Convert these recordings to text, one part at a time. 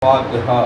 فاتحہ۔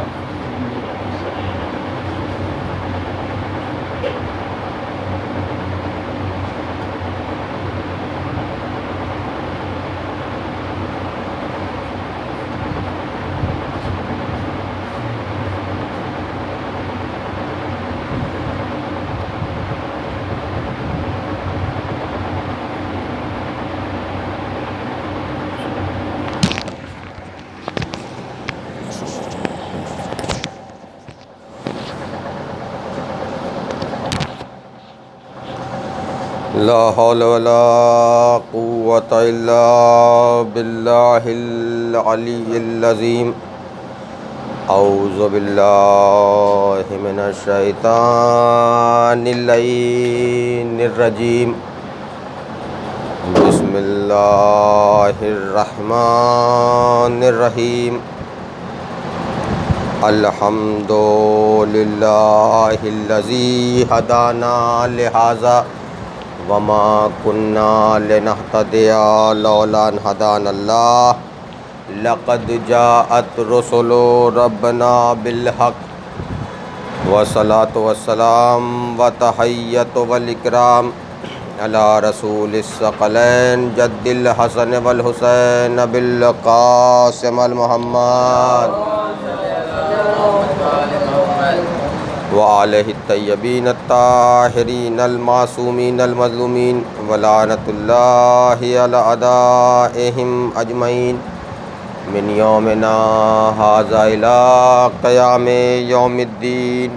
لا حول ولا قوة الا باللہ العلی العظیم۔ اعوذ باللہ من الشیطان اللعین الرجیم۔ بسم اللہ الرحمن الرحیم۔ الحمد للہ الذی ہدانا لہذا وما كنا لنهتدي لولا ان هدانا الله لقد جاءت رسل ربنا بالحق والصلاة والسلام والتحية والإكرام على رسول الثقلين جد الحسن والحسين بالقاسم المحمد وآلہ الطیبین الطاہرین المعصومین المظلومین ولعنۃ اللہ علی اعدائہم اجمعین من یومنا ھذا الی قیام یوم الدین۔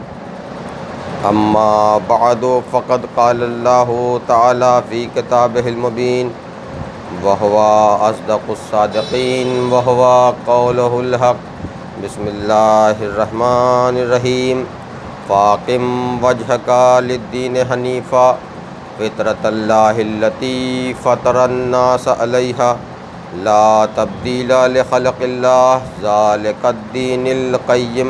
اما بعد فقد قال اللہ تعالی فی کتابہ المبین وہو اصدق الصادقین وہو قولہ الحق۔ بسم اللہ الرحمن الرحیم۔ فاقم وجہک للدین حنیفا فطرۃ اللہ التی فطر الناس علیہا لا تبدیل لخلق اللہ ذالک الدین القیم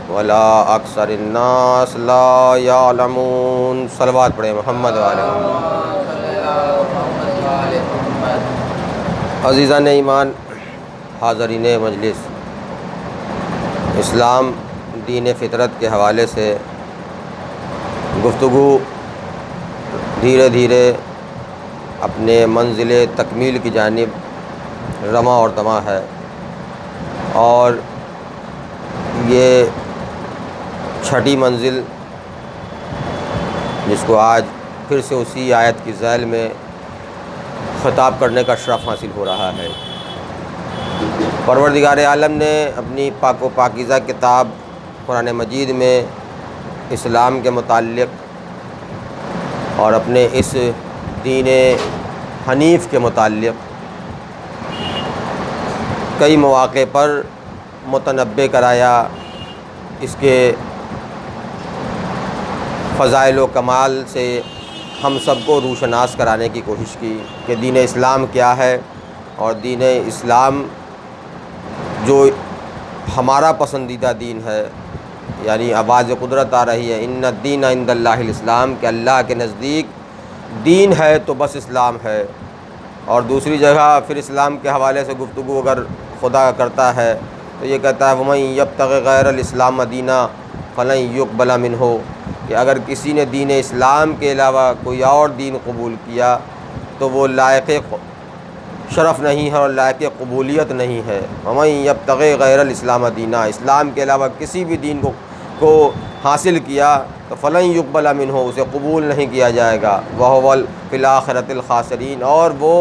ولا اکثر الناس لا یعلمون۔ صلوات پڑھیں محمد وعلیہ محمد۔ عزیزان ایمان، حاضرین مجلس، اسلام دین فطرت کے حوالے سے گفتگو دھیرے دھیرے اپنے منزل تکمیل کی جانب رواں اور دواں ہے، اور یہ چھٹی منزل جس کو آج پھر سے اسی آیت کی ذیل میں خطاب کرنے کا شرف حاصل ہو رہا ہے۔ پروردگار عالم نے اپنی پاک و پاکیزہ کتاب قرآن مجید میں اسلام کے متعلق اور اپنے اس دین حنیف کے متعلق کئی مواقع پر متنبع کرایا، اس کے فضائل و کمال سے ہم سب کو روشناس کرانے کی کوشش کی کہ دین اسلام کیا ہے، اور دین اسلام جو ہمارا پسندیدہ دین ہے، یعنی آواز قدرت آ رہی ہے ان الدین عند اللہ الاسلام، کہ اللہ کے نزدیک دین ہے تو بس اسلام ہے۔ اور دوسری جگہ پھر اسلام کے حوالے سے گفتگو اگر خدا کرتا ہے تو یہ کہتا ہے وَمَن یبتغِ غیر الاسلام دینًا فلن یقبل منہ، کہ اگر کسی نے دین اسلام کے علاوہ کوئی اور دین قبول کیا تو وہ لائق شرف نہیں ہے اور لائق قبولیت نہیں ہے۔ وَمَن یبتغِ غیر الاسلام دینًا، اسلام کے علاوہ کسی بھی دین کو حاصل کیا تو فلن یقبل منہ، اسے قبول نہیں کیا جائے گا، وَهُوَ فِی الْآخِرَةِ الْخَاسِرِینَ، اور وہ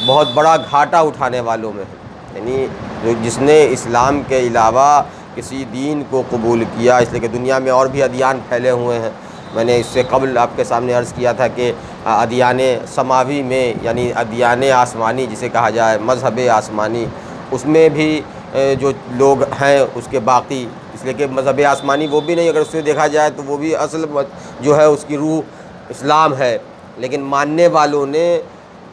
بہت بڑا گھاٹا اٹھانے والوں میں ہے۔ یعنی جس نے اسلام کے علاوہ کسی دین کو قبول کیا، اس لیے کہ دنیا میں اور بھی ادیان پھیلے ہوئے ہیں۔ میں نے اس سے قبل آپ کے سامنے عرض کیا تھا کہ ادیان سماوی میں، یعنی ادیان آسمانی جسے کہا جائے، مذہب آسمانی، اس میں بھی جو لوگ ہیں اس کے باقی، اس لیے کہ مذہب آسمانی وہ بھی نہیں، اگر اس سے دیکھا جائے تو وہ بھی اصل جو ہے اس کی روح اسلام ہے، لیکن ماننے والوں نے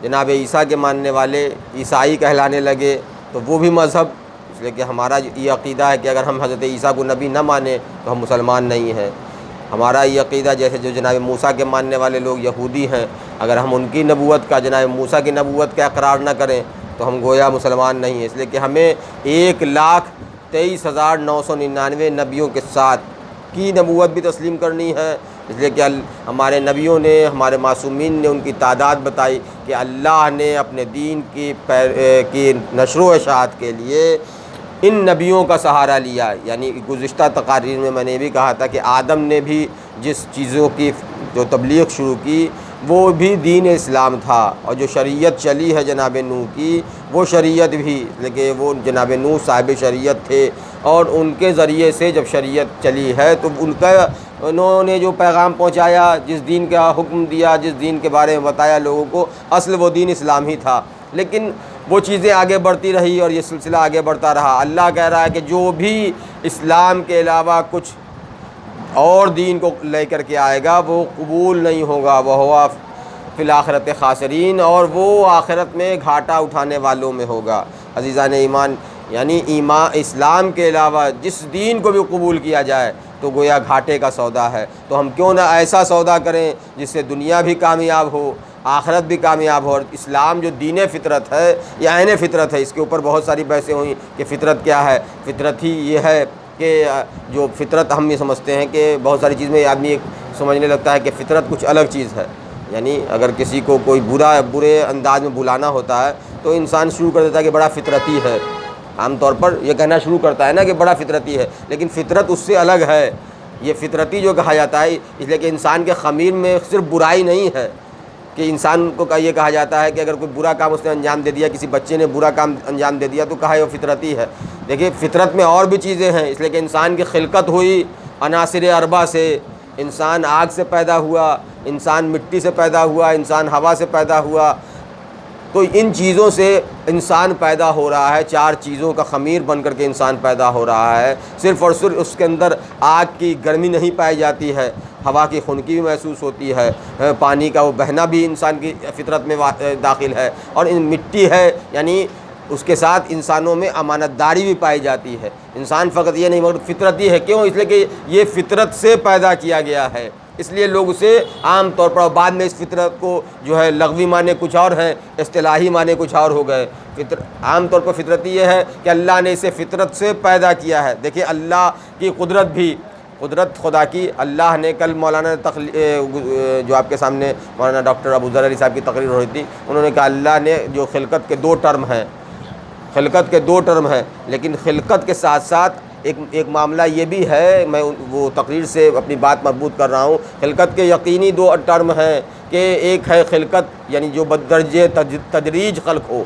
جناب عیسیٰ کے ماننے والے عیسائی کہلانے لگے، تو وہ بھی مذہب، اس لیے کہ ہمارا یہ عقیدہ ہے کہ اگر ہم حضرت عیسیٰ کو نبی نہ مانیں تو ہم مسلمان نہیں ہیں۔ ہمارا یہ عقیدہ جیسے جو جناب موسیٰ کے ماننے والے لوگ یہودی ہیں، اگر ہم ان کی نبوت کا، جناب موسیٰ کی نبوت کا اقرار نہ کریں تو ہم گویا مسلمان نہیں ہیں، اس لیے کہ ہمیں 1,00,000 23,999 نبیوں کے ساتھ کی نبوت بھی تسلیم کرنی ہے، اس لیے کہ ہمارے نبیوں نے، ہمارے معصومین نے ان کی تعداد بتائی کہ اللہ نے اپنے دین کی نشر و اشاعت کے لیے ان نبیوں کا سہارا لیا۔ یعنی گزشتہ تقاریر میں نے بھی کہا تھا کہ آدم نے بھی جس چیزوں کی جو تبلیغ شروع کی وہ بھی دین اسلام تھا، اور جو شریعت چلی ہے جناب نوح کی وہ شریعت بھی، لیکن وہ جناب نوح صاحب شریعت تھے، اور ان کے ذریعے سے جب شریعت چلی ہے تو انہوں نے جو پیغام پہنچایا، جس دین کا حکم دیا، جس دین کے بارے میں بتایا لوگوں کو، اصل وہ دین اسلام ہی تھا۔ لیکن وہ چیزیں آگے بڑھتی رہی اور یہ سلسلہ آگے بڑھتا رہا۔ اللہ کہہ رہا ہے کہ جو بھی اسلام کے علاوہ کچھ اور دین کو لے کر کے آئے گا وہ قبول نہیں ہوگا، وہ ہوا فی الآخرت خاسرین، اور وہ آخرت میں گھاٹا اٹھانے والوں میں ہوگا۔ عزیزان ایمان، یعنی اسلام کے علاوہ جس دین کو بھی قبول کیا جائے تو گویا گھاٹے کا سودا ہے۔ تو ہم کیوں نہ ایسا سودا کریں جس سے دنیا بھی کامیاب ہو، آخرت بھی کامیاب ہو۔ اور اسلام جو دین فطرت ہے، یہ عین فطرت ہے۔ اس کے اوپر بہت ساری بحثیں ہوئیں کہ فطرت کیا ہے۔ فطرت ہی یہ ہے کہ جو فطرت ہم یہ سمجھتے ہیں کہ بہت ساری چیز میں آدمی سمجھنے لگتا ہے کہ فطرت کچھ الگ چیز ہے۔ یعنی اگر کسی کو کوئی برے انداز میں بلانا ہوتا ہے تو انسان شروع کر دیتا ہے کہ بڑا فطرتی ہے، عام طور پر یہ کہنا شروع کرتا ہے نا کہ بڑا فطرتی ہے، لیکن فطرت اس سے الگ ہے۔ یہ فطرتی جو کہا جاتا ہے اس لیے کہ انسان کے خمیر میں صرف برائی نہیں ہے، کہ انسان کو یہ کہا جاتا ہے کہ اگر کوئی برا کام اس نے انجام دے دیا، کسی بچے نے برا کام انجام دے دیا تو کہا وہ فطرتی ہے۔ دیکھیے فطرت میں اور بھی چیزیں ہیں، اس لیے کہ انسان کی خلقت ہوئی عناصر اربع سے، انسان آگ سے پیدا ہوا، انسان مٹی سے پیدا ہوا، انسان ہوا سے پیدا ہوا، تو ان چیزوں سے انسان پیدا ہو رہا ہے، چار چیزوں کا خمیر بن کر کے انسان پیدا ہو رہا ہے۔ صرف اور صرف اس کے اندر آگ کی گرمی نہیں پائی جاتی ہے، ہوا کی خنکی بھی محسوس ہوتی ہے، پانی کا وہ بہنا بھی انسان کی فطرت میں داخل ہے، اور مٹی ہے، یعنی اس کے ساتھ انسانوں میں امانت داری بھی پائی جاتی ہے۔ انسان فقط یہ نہیں مگر فطرتی ہے، کیوں؟ اس لیے کہ یہ فطرت سے پیدا کیا گیا ہے، اس لیے لوگ اسے عام طور پر، بعد میں اس فطرت کو جو ہے لغوی معنی کچھ اور ہیں، اصطلاحی معنی کچھ اور ہو گئے۔ عام طور پر فطرتی یہ ہے کہ اللہ نے اسے فطرت سے پیدا کیا ہے۔ دیکھیے اللہ کی قدرت بھی، قدرت خدا کی، اللہ نے کل مولانا جو آپ کے سامنے مولانا ڈاکٹر ابو ذر علی صاحب کی تقریر ہو رہی تھی، انہوں نے کہا اللہ نے جو خلقت کے دو ٹرم ہیں، خلقت کے دو ٹرم ہیں، لیکن خلقت کے ساتھ ساتھ ایک معاملہ یہ بھی ہے، میں وہ تقریر سے اپنی بات مربوط کر رہا ہوں، خلقت کے یقینی دو ٹرم ہیں کہ ایک ہے خلقت یعنی جو بدرجہ تدریج خلق ہو،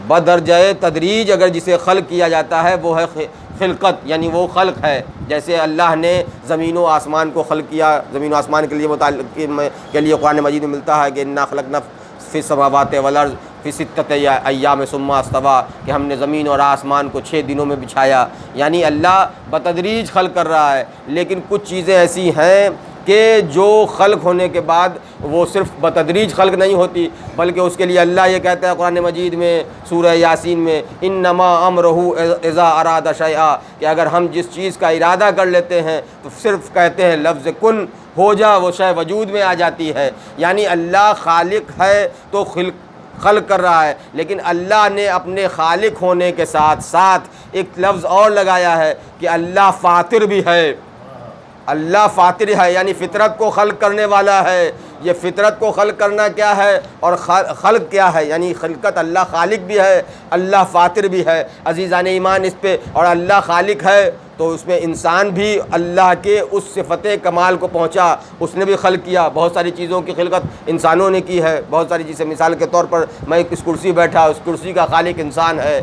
بدرجہ تدریج اگر جسے خلق کیا جاتا ہے وہ ہے خلقت، یعنی وہ خلق ہے۔ جیسے اللہ نے زمین و آسمان کو خلق کیا، زمین و آسمان کے لیے متعلق کے لیے قرآن مجید میں ملتا ہے کہ انا خلقنا فی السماوات والارض فی ستۃ ایام ثم استویٰ، کہ ہم نے زمین اور آسمان کو 6 دنوں میں بچھایا۔ یعنی اللہ بتدریج خلق کر رہا ہے، لیکن کچھ چیزیں ایسی ہیں کہ جو خلق ہونے کے بعد وہ صرف بتدریج خلق نہیں ہوتی، بلکہ اس کے لیے اللہ یہ کہتا ہے قرآن مجید میں سورہ یاسین میں، انما امرہ اذا اراد شیئا، کہ اگر ہم جس چیز کا ارادہ کر لیتے ہیں تو صرف کہتے ہیں لفظ کن، ہو جا، وہ شے وجود میں آ جاتی ہے۔ یعنی اللہ خالق ہے تو خلق کر رہا ہے، لیکن اللہ نے اپنے خالق ہونے کے ساتھ ساتھ ایک لفظ اور لگایا ہے کہ اللہ فاطر بھی ہے۔ اللہ فاطر ہے، یعنی فطرت کو خلق کرنے والا ہے۔ یہ فطرت کو خلق کرنا کیا ہے اور خلق کیا ہے؟ یعنی خلقت، اللہ خالق بھی ہے، اللہ فاطر بھی ہے۔ عزیزان ایمان، اس پہ اور اللہ خالق ہے تو اس میں انسان بھی اللہ کے اس صفت کمال کو پہنچا، اس نے بھی خلق کیا۔ بہت ساری چیزوں کی خلقت انسانوں نے کی ہے، بہت ساری چیزیں، مثال کے طور پر میں اس کرسی بیٹھا، اس کرسی کا خالق انسان ہے۔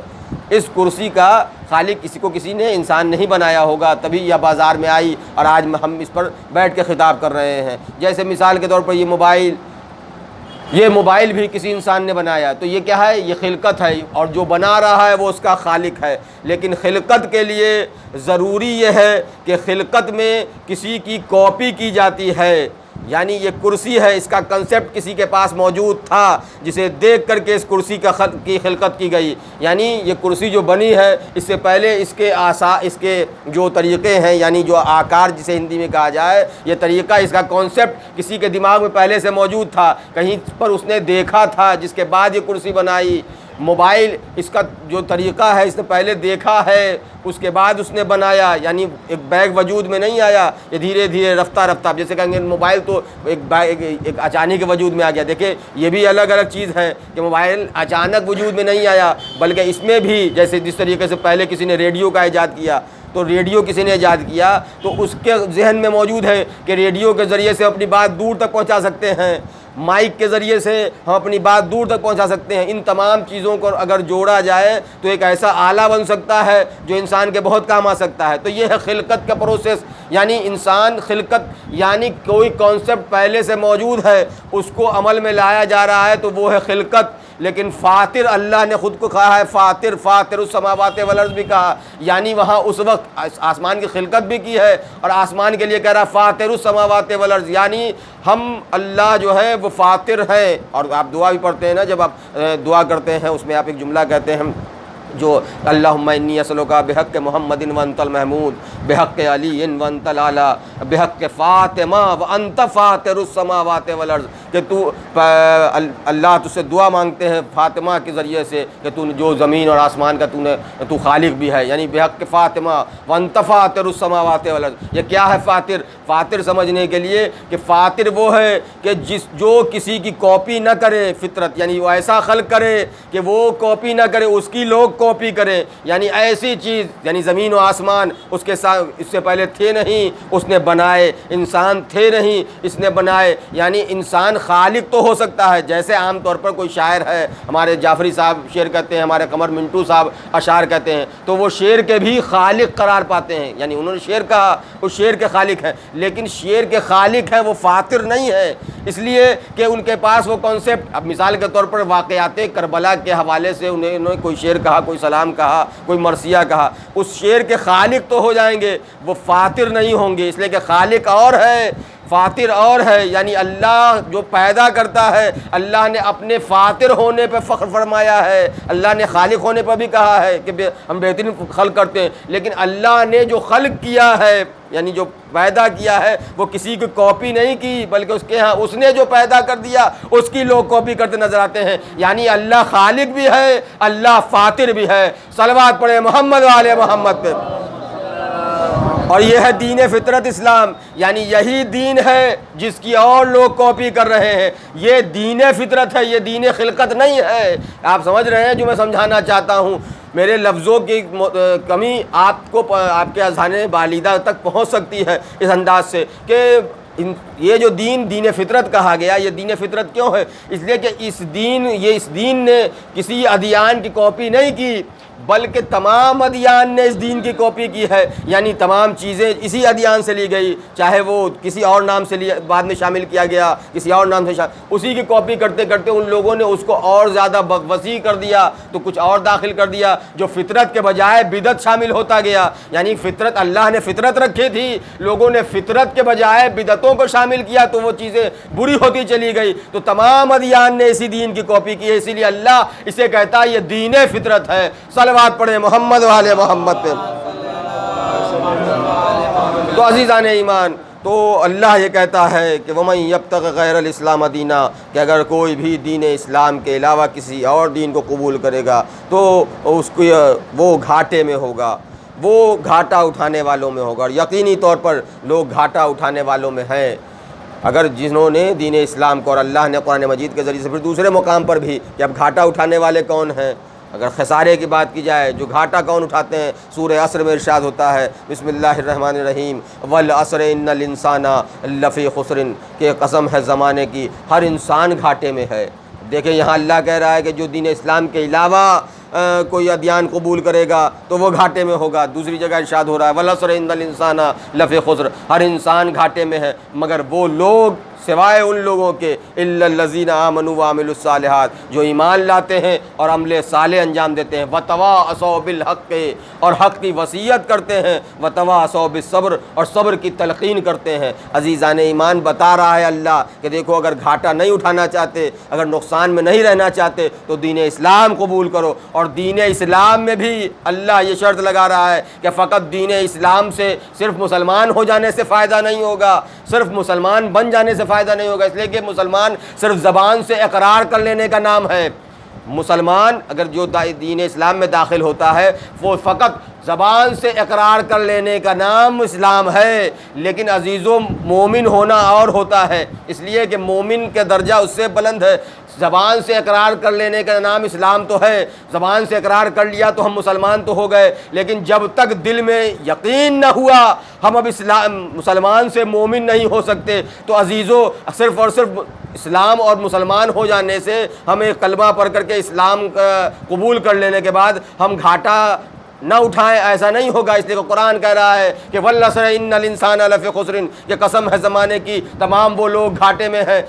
اس کرسی کا خالق کسی نے انسان نہیں بنایا ہوگا، تبھی یہ بازار میں آئی اور آج ہم اس پر بیٹھ کے خطاب کر رہے ہیں۔ جیسے مثال کے طور پر یہ موبائل بھی کسی انسان نے بنایا، تو یہ کیا ہے؟ یہ خلقت ہے، اور جو بنا رہا ہے وہ اس کا خالق ہے۔ لیکن خلقت کے لیے ضروری یہ ہے کہ خلقت میں کسی کی کاپی کی جاتی ہے۔ یعنی یہ کرسی ہے، اس کا کنسیپٹ کسی کے پاس موجود تھا جسے دیکھ کر کے اس کرسی کی خلقت کی گئی۔ یعنی یہ کرسی جو بنی ہے اس سے پہلے اس کے جو طریقے ہیں، یعنی جو آکار جسے ہندی میں کہا جائے، یہ طریقہ، اس کا کانسیپٹ کسی کے دماغ میں پہلے سے موجود تھا، کہیں پر اس نے دیکھا تھا، جس کے بعد یہ کرسی بنائی۔ موبائل اس کا جو طریقہ ہے اس نے پہلے دیکھا ہے, اس کے بعد اس نے بنایا, یعنی ایک بیگ وجود میں نہیں آیا, یہ دھیرے دھیرے رفتہ رفتہ, اب جیسے کہیں گے موبائل تو ایک اچانک وجود میں آ گیا. دیکھیں یہ بھی الگ الگ چیز ہے کہ موبائل اچانک وجود میں نہیں آیا, بلکہ اس میں بھی جیسے جس طریقے سے پہلے کسی نے ریڈیو کا ایجاد کیا, تو ریڈیو کسی نے ایجاد کیا تو اس کے ذہن میں موجود ہے کہ ریڈیو کے ذریعے سے اپنی بات دور تک پہنچا سکتے ہیں, مائک کے ذریعے سے ہم اپنی بات دور تک پہنچا سکتے ہیں. ان تمام چیزوں کو اگر جوڑا جائے تو ایک ایسا آلہ بن سکتا ہے جو انسان کے بہت کام آ سکتا ہے. تو یہ ہے خلقت کا پروسیس, یعنی انسان خلقت, یعنی کوئی کانسیپٹ پہلے سے موجود ہے, اس کو عمل میں لایا جا رہا ہے, تو وہ ہے خلقت. لیکن فاطر اللہ نے خود کو کہا ہے, فاطر السماوات والارض بھی کہا, یعنی وہاں اس وقت آسمان کی خلقت بھی کی ہے اور آسمان کے لیے کہہ رہا فاطر السماوات والارض, یعنی ہم اللہ جو ہے وہ فاطر ہے. اور آپ دعا بھی پڑھتے ہیں نا, جب آپ دعا کرتے ہیں اس میں آپ ایک جملہ کہتے ہیں جو اللہم انی اسألک بحق محمد وانت المحمود بحق علی وانت الاعلی بحق فاطمہ وانت فاطر السماوات والارض, کہ تو اللہ تجھ سے دعا مانگتے ہیں فاطمہ کے ذریعے سے کہ تو جو زمین اور آسمان کا تو خالق بھی ہے, یعنی بحق فاطمہ وانت فاطر السماوات والارض. یہ کیا ہے فاطر؟ فاطر سمجھنے کے لیے کہ فاطر وہ ہے کہ جو کسی کی کاپی نہ کرے فطرت, یعنی وہ ایسا خلق کرے کہ وہ کاپی نہ کرے, اس کی لوگ کاپی کریں, یعنی ایسی چیز, یعنی زمین و آسمان اس کے ساتھ اس سے پہلے تھے نہیں, اس نے بنائے. انسان تھے نہیں, اس نے بنائے. یعنی انسان خالق تو ہو سکتا ہے, جیسے عام طور پر کوئی شاعر ہے, ہمارے جعفری صاحب شعر کہتے ہیں, ہمارے قمر منٹو صاحب اشعار کہتے ہیں, تو وہ شعر کے بھی خالق قرار پاتے ہیں, یعنی انہوں نے شعر کہا, اس شعر کے خالق ہیں. لیکن شعر کے خالق ہے وہ فاطر نہیں ہے, اس لیے کہ ان کے پاس وہ کانسیپٹ. اب مثال کے طور پر واقعات کربلا کے حوالے سے انہوں نے کوئی شعر کہا, کوئی سلام کہا, کوئی مرثیہ کہا, اس شعر کے خالق تو ہو جائیں گے, وہ فاطر نہیں ہوں گے, اس لیے کہ خالق اور ہے, فاطر اور ہے. یعنی اللہ جو پیدا کرتا ہے, اللہ نے اپنے فاطر ہونے پہ فخر فرمایا ہے, اللہ نے خالق ہونے پر بھی کہا ہے کہ ہم بہترین خلق کرتے ہیں, لیکن اللہ نے جو خلق کیا ہے, یعنی جو پیدا کیا ہے, وہ کسی کی کاپی نہیں کی, بلکہ اس کے ہاں اس نے جو پیدا کر دیا اس کی لوگ کاپی کرتے نظر آتے ہیں. یعنی اللہ خالق بھی ہے, اللہ فاطر بھی ہے. صلوات پڑھے محمد والے محمد پہ. اور یہ ہے دین فطرت اسلام, یعنی یہی دین ہے جس کی اور لوگ کاپی کر رہے ہیں. یہ دین فطرت ہے, یہ دین خلقت نہیں ہے. آپ سمجھ رہے ہیں جو میں سمجھانا چاہتا ہوں؟ میرے لفظوں کی کمی آپ کو آپ کے اذہان بالیدہ تک پہنچ سکتی ہے اس انداز سے کہ یہ جو دین فطرت کہا گیا, یہ دین فطرت کیوں ہے؟ اس لیے کہ اس دین نے کسی ادیان کی کاپی نہیں کی, بلکہ تمام ادیان نے اس دین کی کاپی کی ہے. یعنی تمام چیزیں اسی ادیان سے لی گئی, چاہے وہ کسی اور نام سے بعد میں شامل کیا گیا, کسی اور نام سے اسی کی کاپی کرتے کرتے ان لوگوں نے اس کو اور زیادہ وسیع کر دیا, تو کچھ اور داخل کر دیا جو فطرت کے بجائے بدعت شامل ہوتا گیا. یعنی فطرت, اللہ نے فطرت رکھی تھی, لوگوں نے فطرت کے بجائے بدعتوں کو شامل کیا, تو وہ چیزیں بری ہوتی چلی گئی. تو تمام ادیان نے اسی دین کی کاپی کی ہے, اسی لیے اللہ اسے کہتا ہے یہ دین فطرت ہے. صلوات پڑھیں محمد والے محمد پہ. تو عزیزان ایمان, تو اللہ یہ کہتا ہے کہ وَمَن يَبْتَغِ غَيْرَ الْإِسْلَامَ دِينًا, کہ اگر کوئی بھی دین اسلام کے علاوہ کسی اور دین کو قبول کرے گا تو اس کو وہ گھاٹے میں ہوگا, وہ گھاٹا اٹھانے والوں میں ہوگا. اور یقینی طور پر لوگ گھاٹا اٹھانے والوں میں ہیں. اگر جنہوں نے دین اسلام کو, اور اللہ نے قرآن مجید کے ذریعے سے پھر دوسرے مقام پر بھی کہ اب گھاٹا اٹھانے والے کون ہیں. اگر خسارے کی بات کی جائے, جو گھاٹا کون اٹھاتے ہیں, سورہ عصر میں ارشاد ہوتا ہے بسم اللہ الرحمن الرحیم والعصر ان الانسان لفی خسر, کہ قسم ہے زمانے کی, ہر انسان گھاٹے میں ہے. دیکھیں یہاں اللہ کہہ رہا ہے کہ جو دین اسلام کے علاوہ کوئی ادیان قبول کرے گا تو وہ گھاٹے میں ہوگا. دوسری جگہ ارشاد ہو رہا ہے والعصر ان الانسان لفی خسر, ہر انسان گھاٹے میں ہے مگر وہ لوگ سوائے ان لوگوں کے الا الذین آمنوا وعملوا الصالحات, جو ایمان لاتے ہیں اور عمل صالح انجام دیتے ہیں, وتواصوا بالحق, اور حق کی وصیت کرتے ہیں, وتواصوا بالصبر, اور صبر کی تلقین کرتے ہیں. عزیزان ایمان, بتا رہا ہے اللہ کہ دیکھو اگر گھاٹا نہیں اٹھانا چاہتے, اگر نقصان میں نہیں رہنا چاہتے تو دین اسلام قبول کرو. اور دین اسلام میں بھی اللہ یہ شرط لگا رہا ہے کہ فقط دین اسلام سے صرف مسلمان ہو جانے سے فائدہ نہیں ہوگا, صرف مسلمان بن جانے سے فائدہ نہیں ہوگا. اس لیے کہ مسلمان صرف زبان سے اقرار کر لینے کا نام ہے, مسلمان اگر جو دین اسلام میں داخل ہوتا ہے وہ فقط زبان سے اقرار کر لینے کا نام اسلام ہے، لیکن عزیزوں مومن ہونا اور ہوتا ہے، اس لیے کہ مومن کا درجہ اس سے بلند ہے۔ زبان سے اقرار کر لینے کا نام اسلام تو ہے، زبان سے اقرار کر لیا تو ہم مسلمان تو ہو گئے، لیکن جب تک دل میں یقین نہ ہوا ہم اب مسلمان سے مومن نہیں ہو سکتے۔ تو عزیزوں صرف اور صرف اسلام اور مسلمان ہو جانے سے، ہمیں کلمہ پڑھ کر کے اسلام قبول کر لینے کے بعد ہم گھاٹا نہ اٹھائیں، ایسا نہیں ہوگا۔ اس لیے کہ قرآن کہہ رہا ہے کہ والعصر ان الانسان لفی خسر، یہ قسم ہے زمانے کی، تمام وہ لوگ گھاٹے میں ہیں،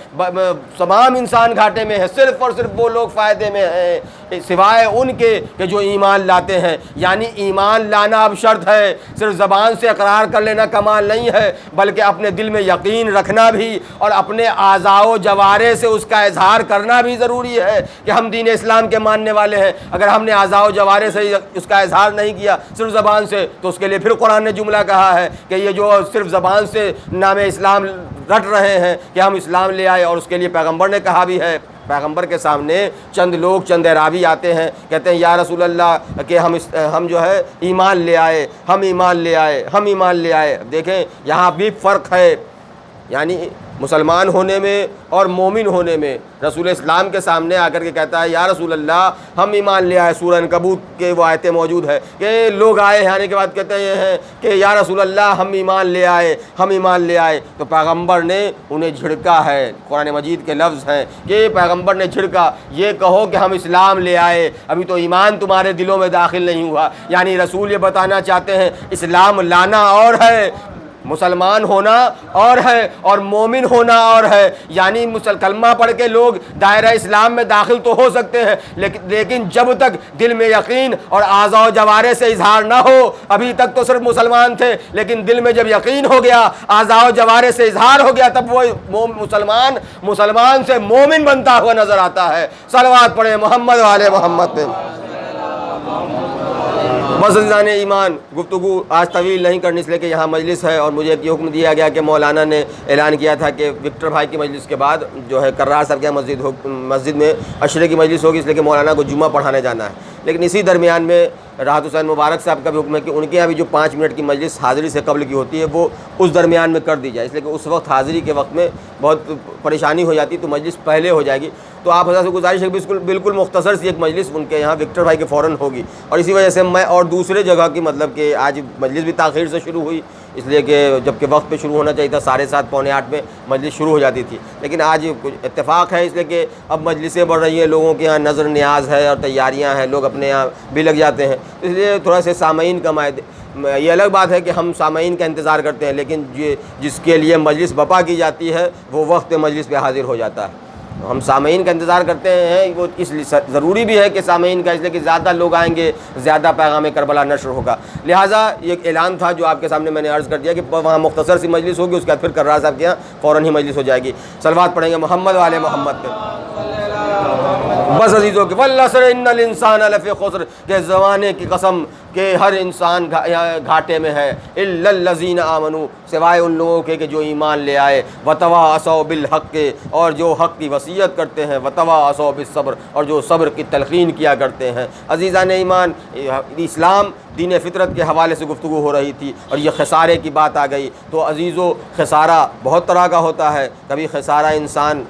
تمام انسان گھاٹے میں ہے، صرف اور صرف وہ لوگ فائدے میں ہیں سوائے ان کے کہ جو ایمان لاتے ہیں۔ یعنی ایمان لانا اب شرط ہے، صرف زبان سے اقرار کر لینا کمال نہیں ہے، بلکہ اپنے دل میں یقین رکھنا بھی اور اپنے اعضاء و جوارح سے اس کا اظہار کرنا بھی ضروری ہے کہ ہم دین اسلام کے ماننے والے ہیں۔ اگر ہم نے اعضاء و جوارح سے اس کا اظہار نہیں کیا، صرف زبان سے، تو اس کے لیے پھر قرآن نے جملہ کہا ہے کہ یہ جو صرف زبان سے نام اسلام رٹ رہے ہیں کہ ہم اسلام لے آئے، اور اس کے لیے پیغمبر نے کہا بھی ہے، پیغمبر کے سامنے چند لوگ، چند اعرابی آتے ہیں، کہتے ہیں یا رسول اللہ کہ ہم جو ہے ایمان لے آئے، ہم ایمان لے آئے، ہم ایمان لے آئے۔ دیکھیں یہاں بھی فرق ہے، یعنی مسلمان ہونے میں اور مومن ہونے میں۔ رسول اسلام کے سامنے آ کر کے کہتا ہے یا رسول اللہ ہم ایمان لے آئے، سورہ عنکبوت کے وہ آیتیں موجود ہے کہ لوگ آئے آنے کے بعد کہتے ہیں کہ یا رسول اللہ ہم ایمان لے آئے، ہم ایمان لے آئے، تو پیغمبر نے انہیں جھڑکا ہے۔ قرآن مجید کے لفظ ہیں کہ پیغمبر نے جھڑکا، یہ کہو کہ ہم اسلام لے آئے، ابھی تو ایمان تمہارے دلوں میں داخل نہیں ہوا۔ یعنی رسول یہ بتانا چاہتے ہیں اسلام لانا اور ہے، مسلمان ہونا اور ہے، اور مومن ہونا اور ہے۔ یعنی کلمہ پڑھ کے لوگ دائرہ اسلام میں داخل تو ہو سکتے ہیں، لیکن جب تک دل میں یقین اور اعضاء و جوارح سے اظہار نہ ہو، ابھی تک تو صرف مسلمان تھے، لیکن دل میں جب یقین ہو گیا، اعضاء و جوارح سے اظہار ہو گیا، تب وہ مسلمان سے مومن بنتا ہوا نظر آتا ہے۔ صلوات پڑھیں محمد والے محمد پہ۔ بس عزیزان ایمان، گفتگو آج طویل نہیں کرنی، اس لیے کہ یہاں مجلس ہے اور مجھے ایک حکم دیا گیا کہ مولانا نے اعلان کیا تھا کہ وکٹر بھائی کی مجلس کے بعد جو ہے کرار صاحب کے مسجد میں عشرے کی مجلس ہوگی، اس لیے کہ مولانا کو جمعہ پڑھانے جانا ہے۔ لیکن اسی درمیان میں راحت حسین مبارک صاحب کا بھی حکم ہے کہ ان کے یہاں بھی جو 5 منٹ کی مجلس حاضری سے قبل کی ہوتی ہے وہ اس درمیان میں کر دی جائے، اس لیے کہ اس وقت حاضری کے وقت میں بہت پریشانی ہو جاتی، تو مجلس پہلے ہو جائے گی۔ تو آپ حضرات سے گزارش ہے کہ بالکل مختصر سی ایک مجلس ان کے یہاں وکٹر بھائی کے فوراً ہوگی، اور اسی وجہ سے میں اور دوسرے جگہ کی مطلب کہ آج مجلس بھی تاخیر سے شروع ہوئی، اس لیے کہ جبکہ وقت پہ شروع ہونا چاہیے تھا، 7:30 پونے 8 میں مجلس شروع ہو جاتی تھی، لیکن آج کچھ اتفاق ہے، اس لیے کہ اب مجلسیں بڑھ رہی ہیں، لوگوں کے یہاں نظر نیاز ہے اور تیاریاں ہیں، لوگ اپنے یہاں بھی لگ جاتے ہیں، اس لیے تھوڑا سے سامعین کا یہ الگ بات ہے کہ ہم سامعین کا انتظار کرتے ہیں، لیکن جس کے لیے مجلس بپا کی جاتی ہے وہ وقت مجلس پہ حاضر ہو جاتا ہے۔ ہم سامعین کا انتظار کرتے ہیں، وہ اس لیے ضروری بھی ہے کہ سامعین کا، اس لیے کہ زیادہ لوگ آئیں گے زیادہ پیغام کربلا نشر ہوگا، لہٰذا یہ ایک اعلان تھا جو آپ کے سامنے میں نے عرض کر دیا کہ وہاں مختصر سی مجلس ہوگی، اس کے بعد پھر کرار صاحب کے یہاں فوراً ہی مجلس ہو جائے گی۔ صلوات پڑھیں گے محمد والے محمد پہ۔ بس عزیزوں کہ والعصر ان الانسان لفی خسر، کہ زمانے کی قسم کہ ہر انسان گھاٹے میں ہے، الا الذین آمنوا، سوائے ان لوگوں کے کہ جو ایمان لے آئے، وتواصوا بالحق، اور جو حق کی وصیت کرتے ہیں، وتواصوا بالصبر، اور جو صبر کی تلقین کیا کرتے ہیں۔ عزیزان ایمان، اسلام دین فطرت کے حوالے سے گفتگو ہو رہی تھی اور یہ خسارے کی بات آ گئی، تو عزیزو خسارہ بہت طرح کا ہوتا ہے۔ کبھی خسارہ انسان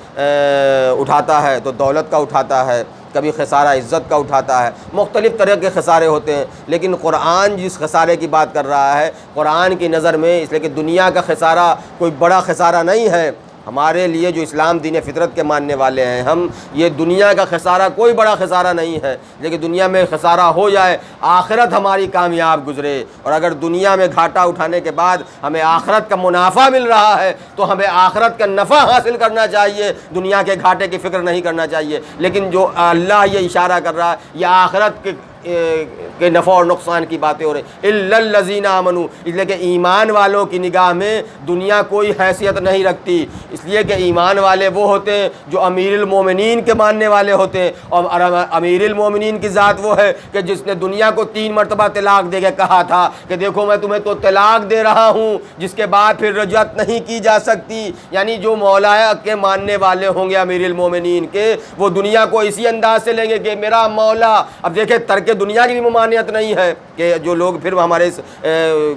اٹھاتا ہے تو دولت کا اٹھاتا ہے، کبھی خسارہ عزت کا اٹھاتا ہے، مختلف طرح کے خسارے ہوتے ہیں، لیکن قرآن جس خسارے کی بات کر رہا ہے، قرآن کی نظر میں، اس لیے کہ دنیا کا خسارہ کوئی بڑا خسارہ نہیں ہے ہمارے لیے جو اسلام دین فطرت کے ماننے والے ہیں، ہم یہ دنیا کا خسارہ کوئی بڑا خسارہ نہیں ہے، لیکن دنیا میں خسارہ ہو جائے آخرت ہماری کامیاب گزرے، اور اگر دنیا میں گھاٹا اٹھانے کے بعد ہمیں آخرت کا منافع مل رہا ہے تو ہمیں آخرت کا نفع حاصل کرنا چاہیے، دنیا کے گھاٹے کی فکر نہیں کرنا چاہیے۔ لیکن جو اللہ یہ اشارہ کر رہا ہے، یہ آخرت کے کے نفع اور نقصان کی باتیں ہو رہی ہیں. الا الذین آمنوا، اس لیے کہ ایمان والوں کی نگاہ میں دنیا کوئی حیثیت نہیں رکھتی، اس لیے کہ ایمان والے وہ ہوتے ہیں جو امیر المومنین کے ماننے والے ہوتے ہیں. اور امیر المومنین کی ذات وہ ہے کہ جس نے دنیا کو 3 مرتبہ طلاق دے کے کہا تھا کہ دیکھو میں تمہیں تو طلاق دے رہا ہوں جس کے بعد پھر رجعت نہیں کی جا سکتی. یعنی جو مولا کے ماننے والے ہوں گے امیر المومنین کے، وہ دنیا کو اسی انداز سے لیں گے کہ میرا مولا. اب دیکھیں ترک دنیا کی بھی ممانعت نہیں ہے کہ جو لوگ پھر ہمارے اس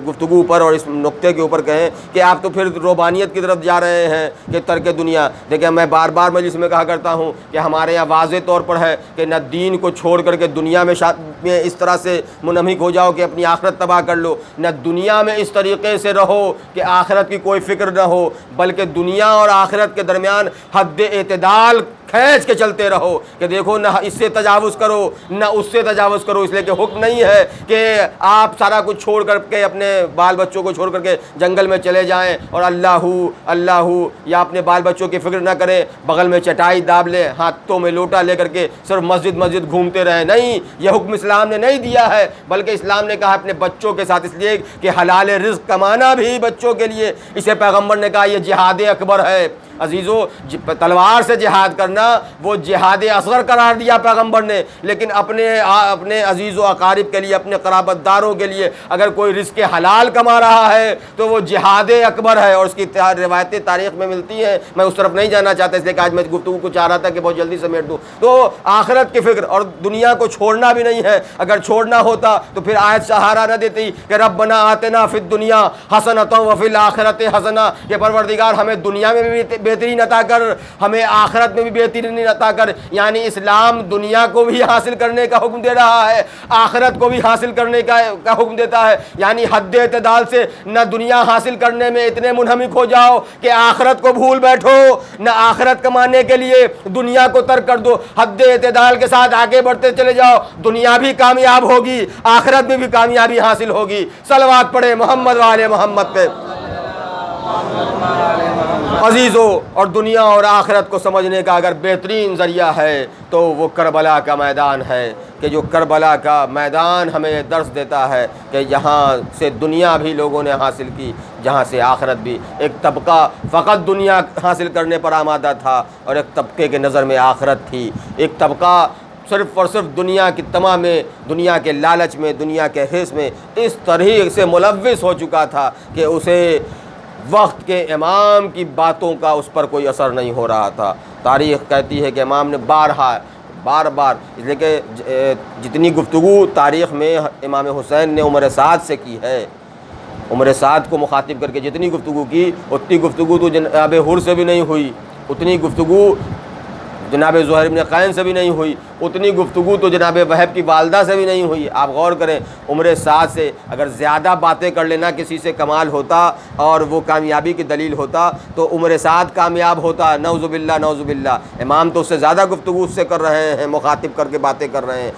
گفتگو پر اور اس نقطے کے اوپر کہیں کہ آپ تو پھر روبانیت کی طرف جا رہے ہیں کہ ترک دنیا. دیکھیں میں بار بار مجلس میں کہا کرتا ہوں کہ ہمارے یہاں واضح طور پر ہے کہ نہ دین کو چھوڑ کر کے دنیا میں اس طرح سے منہمک ہو جاؤ کہ اپنی آخرت تباہ کر لو، نہ دنیا میں اس طریقے سے رہو کہ آخرت کی کوئی فکر نہ ہو، بلکہ دنیا اور آخرت کے درمیان حد اعتدال کھینچ کے چلتے رہو کہ دیکھو نہ اس سے تجاوز کرو نہ اس سے تجاوز کرو. اس لیے کہ حکم نہیں ہے کہ آپ سارا کچھ چھوڑ کر کے اپنے بال بچوں کو چھوڑ کر کے جنگل میں چلے جائیں اور اللہ یا اپنے بال بچوں کی فکر نہ کریں، بغل میں چٹائی داب لیں، ہاتھوں میں لوٹا لے کر کے صرف مسجد گھومتے رہیں. نہیں، یہ حکم اسلام نے نہیں دیا ہے، بلکہ اسلام نے کہا اپنے بچوں کے ساتھ، اس لیے کہ حلال رزق کمانا بھی بچوں کے لیے. اسے پیغمبر نے کہا یہ جہاد اکبر ہے. عزیزو، تلوار سے جہاد کرنا وہ جہاد اصغر قرار دیا پیغمبر نے، لیکن اپنے عزیز و اقارب کے لیے، اپنے قرابت داروں کے لیے اگر کوئی رزق حلال کما رہا ہے تو وہ جہاد اکبر ہے. اور اس کی روایتیں تاریخ میں ملتی ہیں، میں اس طرف نہیں جانا چاہتا، اس لیے کہ آج میں گفتگو کو چاہ رہا تھا کہ بہت جلدی سمیٹ دوں. تو آخرت کی فکر اور دنیا کو چھوڑنا بھی نہیں ہے. اگر چھوڑنا ہوتا تو پھر آیت سہارا نہ دیتی کہ ربنا آتنا فی الدنیا حسنۃ وفی الآخرۃ حسنہ، کہ پروردگار ہمیں دنیا میں بھی بہترین عطا کر، ہمیں آخرت میں بھی بہترین عطا کر. یعنی اسلام دنیا کو بھی حاصل کرنے کا حکم دے رہا ہے، آخرت کو بھی حاصل کرنے کا حکم دیتا ہے. یعنی حد اعتدال سے نہ دنیا حاصل کرنے میں اتنے منہمک ہو جاؤ کہ آخرت کو بھول بیٹھو، نہ آخرت کمانے کے لیے دنیا کو ترک کر دو. حد اعتدال کے ساتھ آگے بڑھتے چلے جاؤ، دنیا بھی کامیاب ہوگی، آخرت میں بھی کامیابی حاصل ہوگی. صلوات پڑھے محمد والے محمد پہ. عزیزو، اور دنیا اور آخرت کو سمجھنے کا اگر بہترین ذریعہ ہے تو وہ کربلا کا میدان ہے، کہ جو کربلا کا میدان ہمیں درس دیتا ہے کہ یہاں سے دنیا بھی لوگوں نے حاصل کی، جہاں سے آخرت بھی. ایک طبقہ فقط دنیا حاصل کرنے پر آمادہ تھا اور ایک طبقے کے نظر میں آخرت تھی. ایک طبقہ صرف اور صرف دنیا کی تمام میں، دنیا کے لالچ میں، دنیا کے حرص میں اس طرح سے ملوث ہو چکا تھا کہ اسے وقت کے امام کی باتوں کا اس پر کوئی اثر نہیں ہو رہا تھا. تاریخ کہتی ہے کہ امام نے بار بار، اس لیے کہ جتنی گفتگو تاریخ میں امام حسین نے عمر سعد سے کی ہے، عمر سعد کو مخاطب کر کے جتنی گفتگو کی، اتنی گفتگو تو جناب حر سے بھی نہیں ہوئی، اتنی گفتگو جناب زہیر بن قین سے بھی نہیں ہوئی، اتنی گفتگو تو جناب وہب کی والدہ سے بھی نہیں ہوئی. آپ غور کریں، عمر سعد سے اگر زیادہ باتیں کر لینا کسی سے کمال ہوتا اور وہ کامیابی کی دلیل ہوتا تو عمر سعد کامیاب ہوتا. نعوذ باللہ. امام تو اس سے زیادہ گفتگو اس سے کر رہے ہیں، مخاطب کر کے باتیں کر رہے ہیں.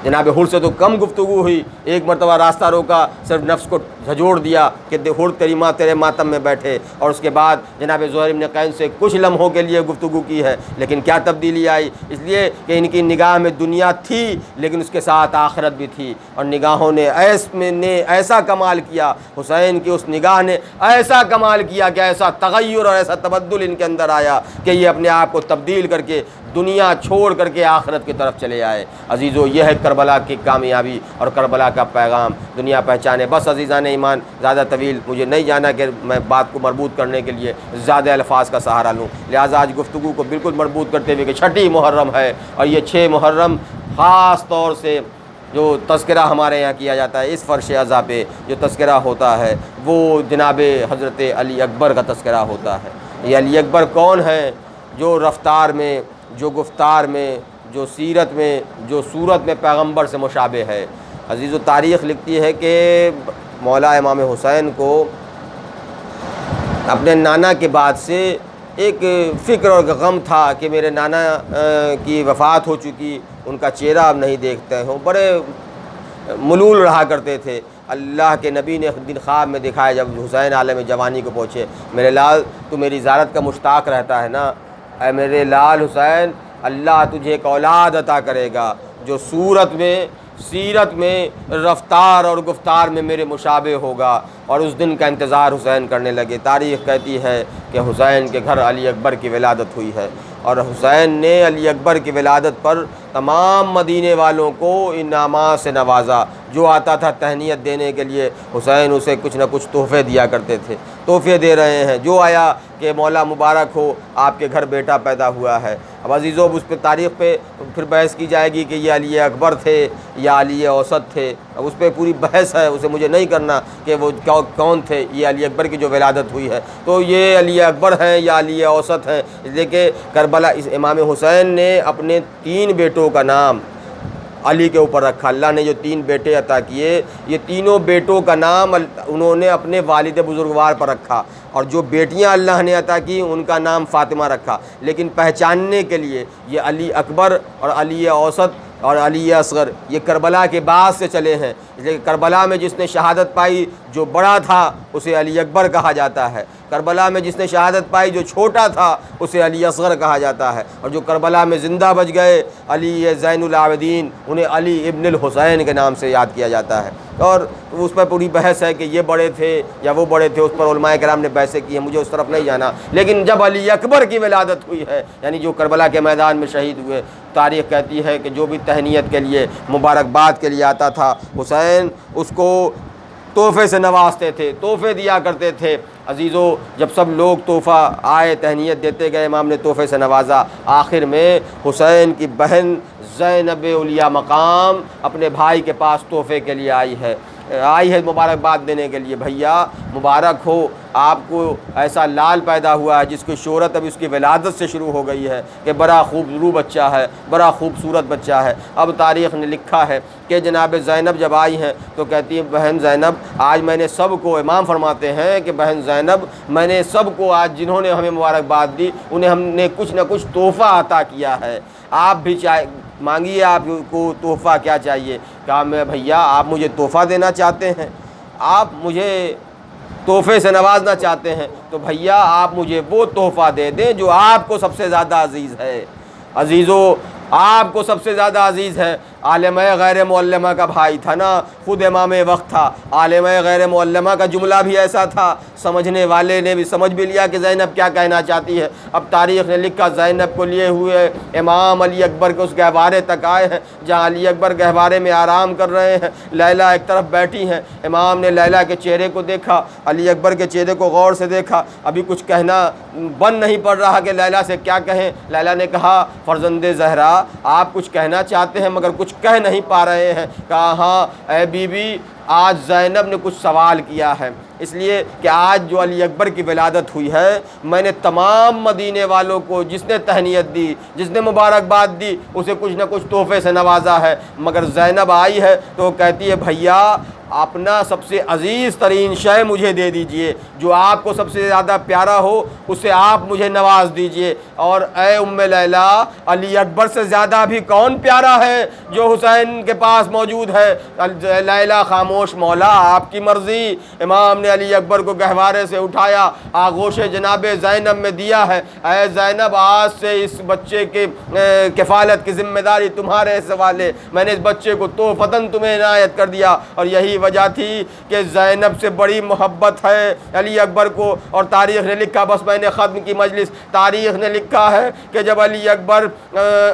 جناب حر سے تو کم گفتگو ہوئی، ایک مرتبہ راستہ روکا، صرف نفس کو جھجوڑ دیا کہ حر تیری ماں تیرے ماتم میں بیٹھے، اور اس کے بعد جناب زہیر بن قین سے کچھ لمحوں کے لیے گفتگو کی ہے. لیکن کیا تبدیلی آئی؟ اس لیے کہ ان کی نگاہ میں دنیا تھی لیکن اس کے ساتھ آخرت بھی تھی، اور نگاہوں نے ایسا کمال کیا، حسین کی اس نگاہ نے ایسا کمال کیا کہ ایسا تغیر اور ایسا تبدل ان کے اندر آیا کہ یہ اپنے آپ کو تبدیل کر کے دنیا چھوڑ کر کے آخرت کی طرف چلے آئے. عزیزو، یہ ہے کربلا کی کامیابی اور کربلا کا پیغام دنیا پہچانے. بس عزیزان ایمان، زیادہ طویل مجھے نہیں جانا کہ میں بات کو مربوط کرنے کے لیے زیادہ الفاظ کا سہارا لوں، لہٰذا آج گفتگو کو بالکل مربوط کرتے ہوئے کہ 6 محرم ہے، اور یہ 6 محرم خاص طور سے جو تذکرہ ہمارے یہاں کیا جاتا ہے، اس فرش عزا پہ جو تذکرہ ہوتا ہے وہ جناب حضرت علی اکبر کا تذکرہ ہوتا ہے. یہ علی اکبر کون ہیں؟ جو رفتار میں، جو گفتار میں، جو سیرت میں، جو صورت میں پیغمبر سے مشابہ ہے. عزیزو، تاریخ لکھتی ہے کہ مولا امام حسین کو اپنے نانا کے بعد سے ایک فکر اور غم تھا کہ میرے نانا کی وفات ہو چکی، ان کا چہرہ اب نہیں دیکھتے ہوں. بڑے ملول رہا کرتے تھے. اللہ کے نبی نے ایک دن خواب میں دکھایا جب حسین عالم جوانی کو پہنچے، میرے لال تو میری زیارت کا مشتاق رہتا ہے نا، اے میرے لال حسین، اللہ تجھے ایک اولاد عطا کرے گا جو صورت میں سیرت میں، رفتار اور گفتار میں میرے مشابہ ہوگا، اور اس دن کا انتظار حسین کرنے لگے۔ تاریخ کہتی ہے کہ حسین کے گھر علی اکبر کی ولادت ہوئی ہے، اور حسین نے علی اکبر کی ولادت پر تمام مدینے والوں کو انعامات سے نوازا۔ جو آتا تھا تہنیت دینے کے لیے، حسین اسے کچھ نہ کچھ تحفے دیا کرتے تھے۔ تحفے دے رہے ہیں، جو آیا کہ مولا مبارک ہو، آپ کے گھر بیٹا پیدا ہوا ہے۔ اب عزیزو، اس پہ تاریخ پہ پھر بحث کی جائے گی کہ یہ علی اکبر تھے یا علی اوسط تھے، اب اس پہ پوری بحث ہے، اسے مجھے نہیں کرنا کہ وہ کون تھے۔ یہ علی اکبر کی جو ولادت ہوئی ہے تو یہ علی اکبر ہیں یا علی اوسط ہیں، اس لیے کہ کربلا امام حسین نے اپنے 3 بیٹوں کا نام علی کے اوپر رکھا۔ اللہ نے جو 3 بیٹے عطا کیے، یہ تینوں بیٹوں کا نام انہوں نے اپنے والد بزرگوار پر رکھا، اور جو بیٹیاں اللہ نے عطا کی ان کا نام فاطمہ رکھا، لیکن پہچاننے کے لیے یہ علی اکبر اور علی اوسط اور علی اصغر یہ کربلا کے بعد سے چلے ہیں، اس لیے کہ کربلا میں جس نے شہادت پائی جو بڑا تھا اسے علی اکبر کہا جاتا ہے، کربلا میں جس نے شہادت پائی جو چھوٹا تھا اسے علی اصغر کہا جاتا ہے، اور جو کربلا میں زندہ بچ گئے علی زین العابدین انہیں علی ابن الحسین کے نام سے یاد کیا جاتا ہے۔ اور اس پر پوری بحث ہے کہ یہ بڑے تھے یا وہ بڑے تھے، اس پر علماء کرام نے بحثیں کی ہیں، مجھے اس طرف نہیں جانا۔ لیکن جب علی اکبر کی ولادت ہوئی ہے، یعنی جو کربلا کے میدان میں شہید ہوئے، تاریخ کہتی ہے کہ جو بھی تہنیت کے لیے، مبارکباد کے لیے آتا تھا، حسین اس کو تحفے سے نوازتے تھے، تحفے دیا کرتے تھے۔ عزیزو، جب سب لوگ تحفہ آئے، تہنیت دیتے گئے، امام نے تحفے سے نوازا، آخر میں حسین کی بہن زینب علیہ مقام اپنے بھائی کے پاس تحفے کے لیے آئی ہے مبارکباد دینے کے لیے۔ بھیا مبارک ہو، آپ کو ایسا لال پیدا ہوا ہے جس کی شہرت اب اس کی ولادت سے شروع ہو گئی ہے کہ بڑا خوبصورت بچہ ہے، بڑا خوبصورت بچہ ہے۔ اب تاریخ نے لکھا ہے کہ جناب زینب جب آئی ہیں تو کہتی ہیں بہن زینب، آج میں نے سب کو، امام فرماتے ہیں کہ بہن زینب میں نے سب کو آج جنہوں نے ہمیں مبارکباد دی انہیں ہم نے کچھ نہ کچھ تحفہ عطا کیا ہے، آپ بھی مانگیے، آپ کو تحفہ کیا چاہیے؟ کہا میں بھیا آپ مجھے تحفہ دینا چاہتے ہیں، آپ مجھے تحفے سے نوازنا چاہتے ہیں، تو بھیا آپ مجھے وہ تحفہ دے دیں جو آپ کو سب سے زیادہ عزیز ہے۔ عزیزو، آپ کو سب سے زیادہ عزیز ہے۔ عالمہ غیر معلمہ کا بھائی تھا نا، خود امام وقت تھا۔ عالمہ غیر معلمہ کا جملہ بھی ایسا تھا، سمجھنے والے نے بھی سمجھ بھی لیا کہ زینب کیا کہنا چاہتی ہے۔ اب تاریخ نے لکھا زینب کو لیے ہوئے امام علی اکبر کے اس گہوارے تک آئے ہیں، جہاں علی اکبر گہوارے میں آرام کر رہے ہیں، لیلا ایک طرف بیٹھی ہیں۔ امام نے لیلا کے چہرے کو دیکھا، علی اکبر کے چہرے کو غور سے دیکھا، ابھی کچھ کہنا بن نہیں پڑ رہا کہ لیلا سے کیا کہیں۔ لیلا نے کہا فرزند زہرا، آپ کچھ کہنا چاہتے ہیں مگر کچھ کہہ نہیں پا رہے ہیں۔ کہا ہاں اے بی بی، آج زینب نے کچھ سوال کیا ہے، اس لیے کہ آج جو علی اکبر کی ولادت ہوئی ہے، میں نے تمام مدینے والوں کو جس نے تہنیت دی، جس نے مبارکباد دی، اسے کچھ نہ کچھ تحفے سے نوازا ہے، مگر زینب آئی ہے تو کہتی ہے بھیا اپنا سب سے عزیز ترین شے مجھے دے دیجئے، جو آپ کو سب سے زیادہ پیارا ہو اسے آپ مجھے نواز دیجئے۔ اور اے ام لیلا، علی اکبر سے زیادہ بھی کون پیارا ہے جو حسین کے پاس موجود ہے؟ لیلا خاموش، مولا آپ کی مرضی۔ امام نے علی اکبر کو گہوارے سے اٹھایا، آغوش جناب زینب میں دیا ہے۔ اے زینب، آج سے اس بچے کے کفالت کی ذمہ داری تمہارے حوالے، میں نے اس بچے کو توفتاً تمہیں عنایت کر دیا۔ اور یہی وجہ تھی کہ زینب سے بڑی محبت ہے علی اکبر کو۔ اور تاریخ نے لکھا، بس میں نے ختم کی مجلس، تاریخ نے لکھا ہے کہ جب علی اکبر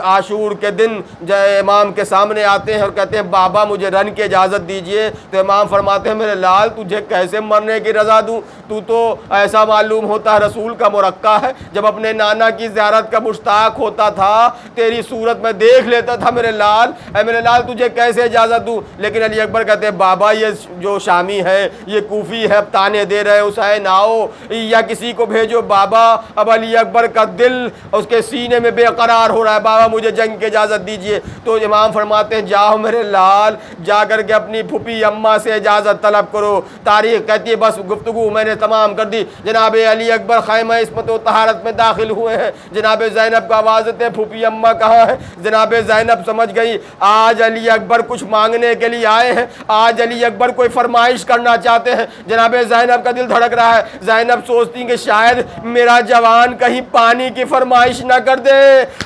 عاشور کے دن امام کے سامنے آتے ہیں اور کہتے ہیں بابا مجھے رن کی اجازت دیجئے، تو امام فرماتے ہیں میرے لال تجھے کیسے مرنے کی رضا دوں، تو ایسا معلوم ہوتا ہے رسول کا مرقع ہے، جب اپنے نانا کی زیارت کا مشتاق ہوتا تھا تیری صورت میں دیکھ لیتا تھا میرے لال، اے میرے لال تجھے کیسے اجازت دوں۔ لیکن علی اکبر کہتے ہیں بابا یہ جو شامی ہے، یہ کوفی ہے، اب تانے دے رہے حسین آؤ یا کسی کو بھیجو بابا۔ اب علی اکبر کا دل اس کے سینے میں بے قرار ہو رہا ہے، بابا مجھے جنگ کی اجازت دیجئے۔ تو امام فرماتے ہیں جاؤ میرے لال، جا کر کے اپنی پھوپھی اماں سے اجازت طلب کرو۔ تاریخ کہتی ہے بس گفتگو میں نے تمام کر دی، جناب علی اکبر خیمہ عصمت و طہارت میں داخل ہوئے ہیں۔ جناب زینب کو آواز دیتے ہیں پھوپھی اماں کہاں ہے؟ جناب زینب سمجھ گئی آج علی اکبر کچھ مانگنے کے لیے آئے ہیں، آج علی علی اکبر کوئی فرمائش کرنا چاہتے ہیں. جناب زینب کا دل دھڑک رہا ہے. زینب سوچتی کہ شاید میرا جوان کہیں پانی کی فرمائش نہ کر دے.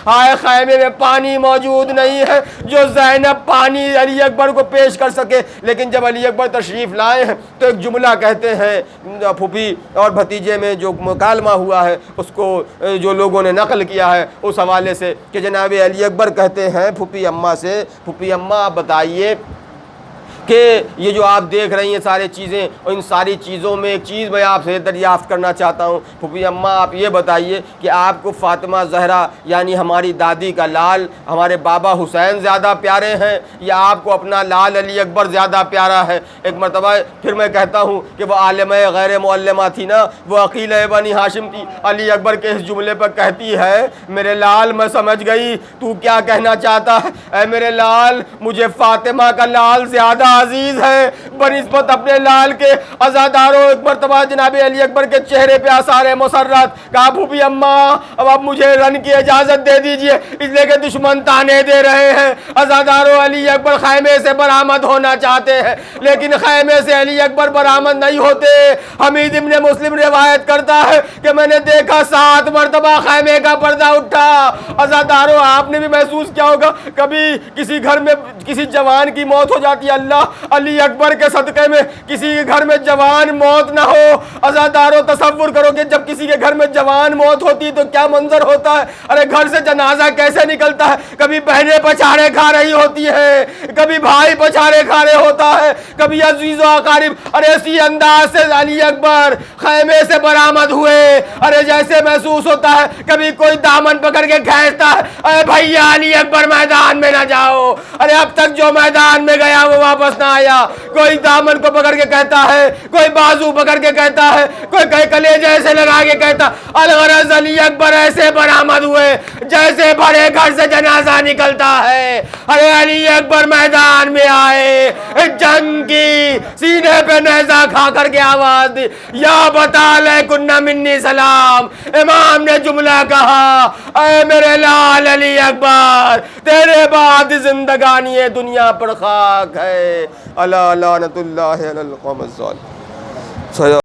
ہائے خیمے میں پانی موجود نہیں ہے جو زینب پانی علی اکبر کو پیش کر سکے. لیکن جب علی اکبر تشریف لائے ہیں تو ایک جملہ کہتے ہیں, پھوپھی اور بھتیجے میں جو مکالمہ ہوا ہے اس کو جو لوگوں نے نقل کیا ہے اس حوالے سے, کہ جناب علی اکبر کہتے ہیں پھوپھی اماں سے, پھوپھی اماں آپ بتائیے کہ یہ جو آپ دیکھ رہی ہیں ساری چیزیں, اور ان ساری چیزوں میں ایک چیز میں آپ سے دریافت کرنا چاہتا ہوں. پھوپھی اماں آپ یہ بتائیے کہ آپ کو فاطمہ زہرا یعنی ہماری دادی کا لال ہمارے بابا حسین زیادہ پیارے ہیں یا آپ کو اپنا لال علی اکبر زیادہ پیارا ہے؟ ایک مرتبہ پھر میں کہتا ہوں کہ وہ عالمہ غیر معلمہ تھی نا, وہ عقیلہ بنی ہاشم تھی. علی اکبر کے اس جملے پر کہتی ہے میرے لال میں سمجھ گئی تو کیا کہنا چاہتا ہے. اے میرے لال, مجھے فاطمہ کا لال زیادہ عزیز ہے بنسبت اپنے لال کے. عزاداروں ایک مرتبہ جناب علی اکبر کے چہرے پہ آثار مسرت. کہا پھوپھی اماں اب آپ مجھے رن کی اجازت دے دیجئے اس لیے کہ دشمن تانے دے رہے ہیں. عزاداروں علی اکبر خیمے سے برآمد ہونا چاہتے ہیں لیکن خیمے سے علی اکبر برآمد نہیں ہوتے. حمید ابن مسلم روایت کرتا ہے کہ میں نے دیکھا 7 مرتبہ خیمے کا پردہ اٹھا. عزاداروں آپ نے بھی محسوس کیا ہوگا کبھی کسی گھر میں کسی جوان کی موت ہو جاتی ہے, اللہ علی اکبر کے صدقے میں کسی کے گھر میں جوان موت نہ ہو. عزاداروں تصور کرو کہ جب کسی کے گھر میں جوان موت ہوتی تو کیا منظر ہوتا ہے. ارے گھر سے جنازہ کیسے نکلتا ہے, کبھی بہنیں پچھاڑے کھا رہی ہوتی ہے, کبھی بھائی پچھاڑے کھا رہے ہوتا ہے, کبھی عزیز و اقارب. ارے اسی انداز سے علی اکبر خیمے سے برآمد ہوئے. ارے جیسے محسوس ہوتا ہے کبھی کوئی دامن پکڑ کے کھینچتا ہے, اے بھیا علی اکبر میدان میں نہ جاؤ. ارے اب تک جو میدان میں گیا وہ واپس نہ آیا. کوئی دامن کو پکڑ کے کہتا ہے, کوئی بازو پکڑ کے کہتا ہے, کوئی کہیں کلیجے ایسے لگا کے کہتا. الغرض علی اکبر ایسے برآمد ہوئے جیسے بڑے گھر سے جنازہ نکلتا ہے. ارے علی اکبر میدان میں آئے, جنگ کی, سینے پہ نیزہ کھا کر کے آواز دی, یا بتا لے کنہ منی سلام. امام نے جملہ کہا, اے میرے لال علی اکبر تیرے بعد زندگانی دنیا پر خاک ہے. اللہ لعنت اللہ علی القوم الظالمین.